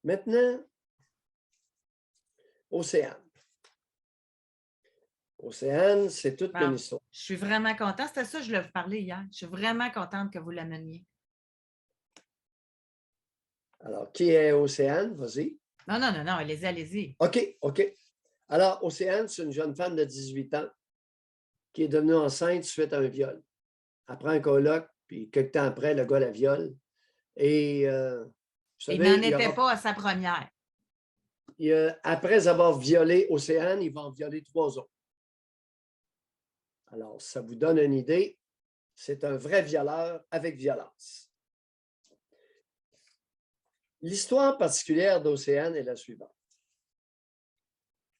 Maintenant, Océane. Océane, c'est toute Bon, une histoire. je suis vraiment contente. C'était ça, je voulais vous parler hier. Je suis vraiment contente que vous l'ameniez. Alors, qui est Océane? Vas-y. Non, non, non, non, allez-y, allez-y. OK. Alors, Océane, c'est une jeune femme de 18 ans qui est devenue enceinte suite à un viol. Elle prend un coloc, puis quelques temps après, le gars la viole. Et, vous Il savez, n'en était pas à sa première. après avoir violé Océane, il va en violer 3 autres. Alors, ça vous donne une idée. C'est un vrai violeur avec violence. L'histoire particulière d'Océane est la suivante.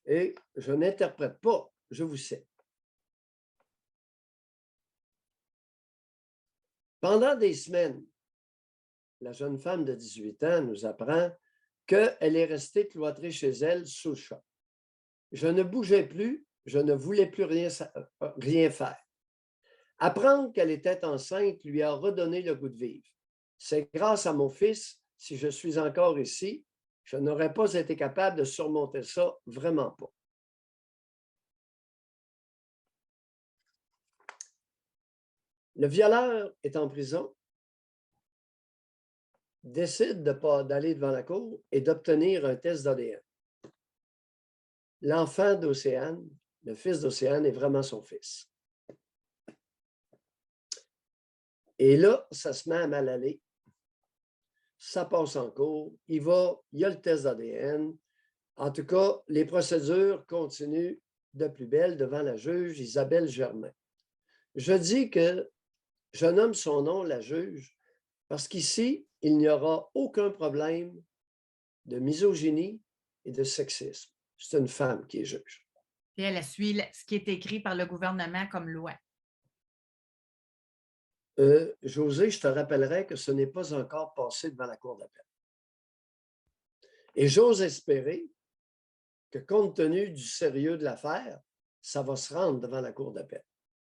Et je n'interprète pas, je vous sais. Pendant des semaines, la jeune femme de 18 ans nous apprend qu'elle est restée cloîtrée chez elle sous le choc. Je ne bougeais plus, je ne voulais plus rien faire. Apprendre qu'elle était enceinte lui a redonné le goût de vivre. C'est grâce à mon fils, si je suis encore ici, je n'aurais pas été capable de surmonter ça, vraiment pas. Le violeur est en prison, décide d'aller devant la cour et d'obtenir un test d'ADN. L'enfant d'Océane, le fils d'Océane, est vraiment son fils. Et là, ça se met à mal aller. Ça passe en cours. Il y a le test d'ADN. En tout cas, les procédures continuent de plus belle devant la juge Isabelle Germain. Je dis que je nomme son nom, la juge, parce qu'ici, il n'y aura aucun problème de misogynie et de sexisme. C'est une femme qui est juge. Puis elle suit ce qui est écrit par le gouvernement comme loi. José, je te rappellerai que ce n'est pas encore passé devant la Cour d'appel. Et j'ose espérer que, compte tenu du sérieux de l'affaire, ça va se rendre devant la Cour d'appel.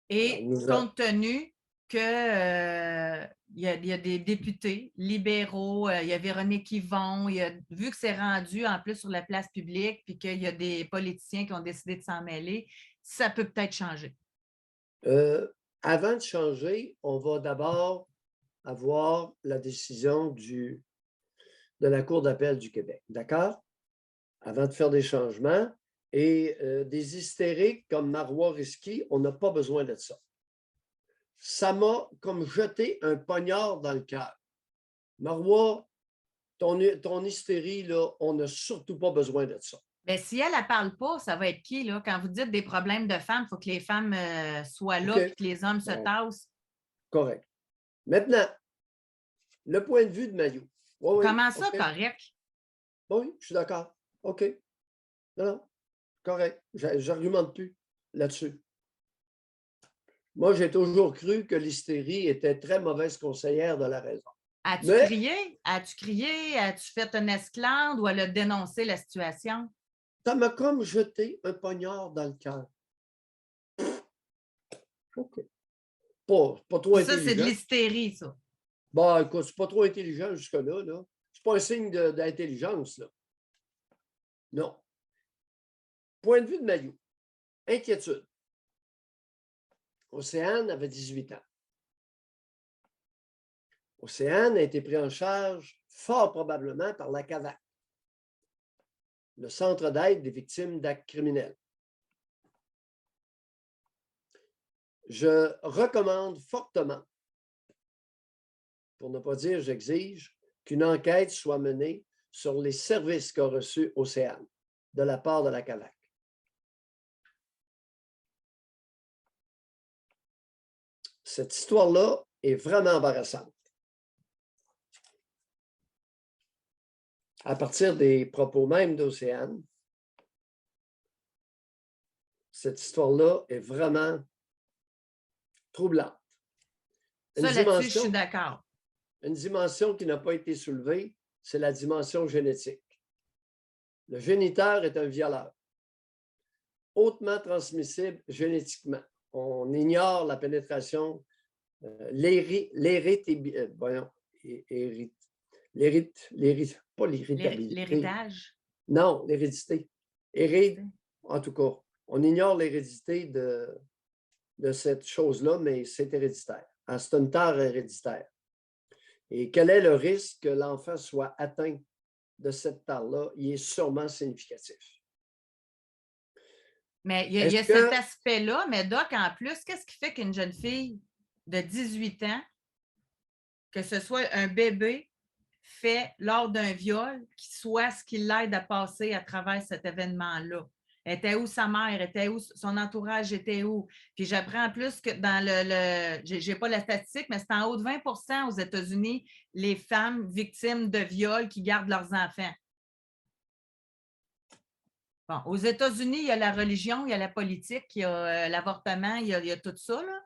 Et compte tenu qu'il y a des députés libéraux, il y a Véronique Yvon, vu que c'est rendu en plus sur la place publique, puis qu'il y a des politiciens qui ont décidé de s'en mêler, ça peut peut-être changer. Avant de changer, on va d'abord avoir la décision de la Cour d'appel du Québec, d'accord? Avant de faire des changements. Et des hystériques comme Marois Risky, on n'a pas besoin de ça. Ça m'a comme jeté un poignard dans le cœur. Marois, ton hystérie, là, on n'a surtout pas besoin de ça. Bien, si elle ne parle pas, ça va être qui, là? Quand vous dites des problèmes de femmes, il faut que les femmes soient là et que les hommes se tassent. Correct. Maintenant, le point de vue de Maillot. Comment ça, correct? Oui, je suis d'accord. OK. Non, correct. Je n'argumente plus là-dessus. Moi, j'ai toujours cru que l'hystérie était très mauvaise conseillère de la raison. As-tu crié? As-tu crié? As-tu fait une esclandre ou elle a dénoncé la situation? Ça m'a comme jeté un poignard dans le cœur. OK. Pas trop ça, intelligent. C'est de l'hystérie, ça. Bon, écoute, c'est pas trop intelligent jusque-là. Là. C'est pas un signe d'intelligence, là. Non. Point de vue de Maillot. Inquiétude. Océane avait 18 ans. Océane a été pris en charge fort probablement par la CAVAC, le Centre d'aide des victimes d'actes criminels. Je recommande fortement, pour ne pas dire j'exige, qu'une enquête soit menée sur les services qu'a reçus Océane de la part de la CAVAC. Cette histoire-là est vraiment embarrassante. À partir des propos même d'Océane, cette histoire-là est vraiment troublante. Ça, là-dessus, je suis d'accord. Une dimension qui n'a pas été soulevée, c'est la dimension génétique. Le géniteur est un violeur, hautement transmissible génétiquement. On ignore la pénétration, pas l'héritabilité. L'héritage? Non, l'hérédité. En tout cas, on ignore l'hérédité de cette chose-là, mais c'est héréditaire. C'est une tare héréditaire. Et quel est le risque que l'enfant soit atteint de cette tare-là? Il est sûrement significatif. Mais il y a cet aspect-là, mais Doc, en plus, qu'est-ce qui fait qu'une jeune fille de 18 ans, que ce soit un bébé, fait lors d'un viol, qui soit ce qui l'aide à passer à travers cet événement-là? Était où sa mère? Était où son entourage? Était où? Puis j'apprends en plus que dans je n'ai pas la statistique, mais c'est en haut de 20 aux États-Unis, les femmes victimes de viol qui gardent leurs enfants. Bon, aux États-Unis, il y a la religion, il y a la politique, il y a l'avortement, il y a tout ça, là.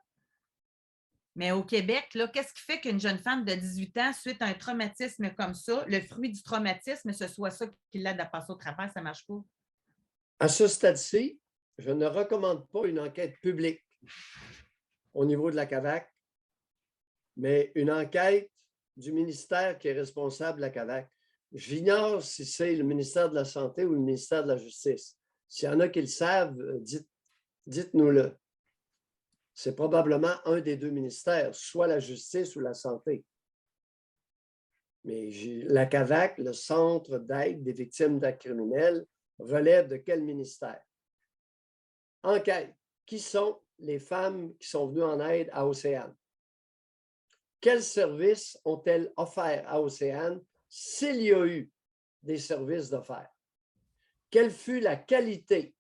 Mais au Québec, là, qu'est-ce qui fait qu'une jeune femme de 18 ans, suite à un traumatisme comme ça, le fruit du traumatisme, ce soit ça qui l'aide à passer au travers, ça ne marche pas? À ce stade-ci, je ne recommande pas une enquête publique au niveau de la CAVAQ, mais une enquête du ministère qui est responsable de la CAVAQ. J'ignore si c'est le ministère de la Santé ou le ministère de la Justice. S'il y en a qui le savent, dites-nous-le. C'est probablement un des deux ministères, soit la Justice ou la Santé. Mais la CAVAQ, le Centre d'aide des victimes d'actes criminels, relève de quel ministère? Enquête. Qui sont les femmes qui sont venues en aide à Océane? Quels services ont-elles offerts à Océane s'il y a eu des services offerts? Quelle fut la qualité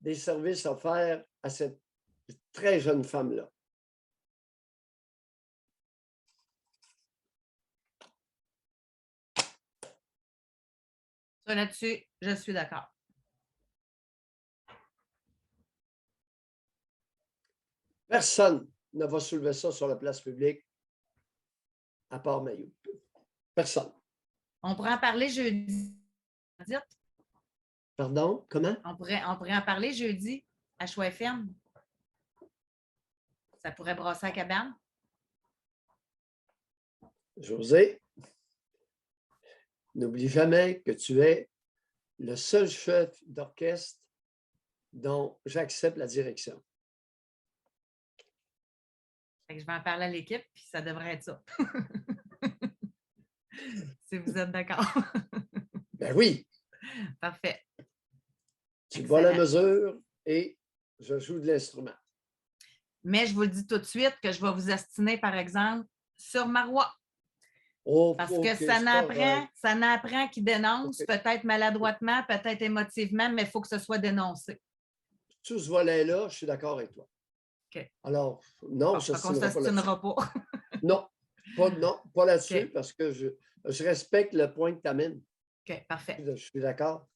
des services offerts à cette très jeune femme-là? Ça, là-dessus, je suis d'accord. Personne ne va soulever ça sur la place publique à part Mayotte. Personne. On pourrait en parler jeudi. Pardon? Comment? On pourrait en parler jeudi à Choix FM. Ça pourrait brasser la cabane. José, n'oublie jamais que tu es le seul chef d'orchestre dont j'accepte la direction. Fait que je vais en parler à l'équipe, puis ça devrait être ça. Si vous êtes d'accord. Ben oui. Parfait. Tu vois la mesure et je joue de l'instrument. Mais je vous le dis tout de suite que je vais vous astiner, par exemple, sur Marois. Oh, parce que ça n'apprend qui dénonce, peut-être maladroitement, peut-être émotivement, mais il faut que ce soit dénoncé. Tout ce volet-là, je suis d'accord avec toi. Okay. Alors, non, on ne s'astinera pas. Non, pas là-dessus, okay. Parce que je respecte le point que tu amènes. OK, parfait. Je suis d'accord.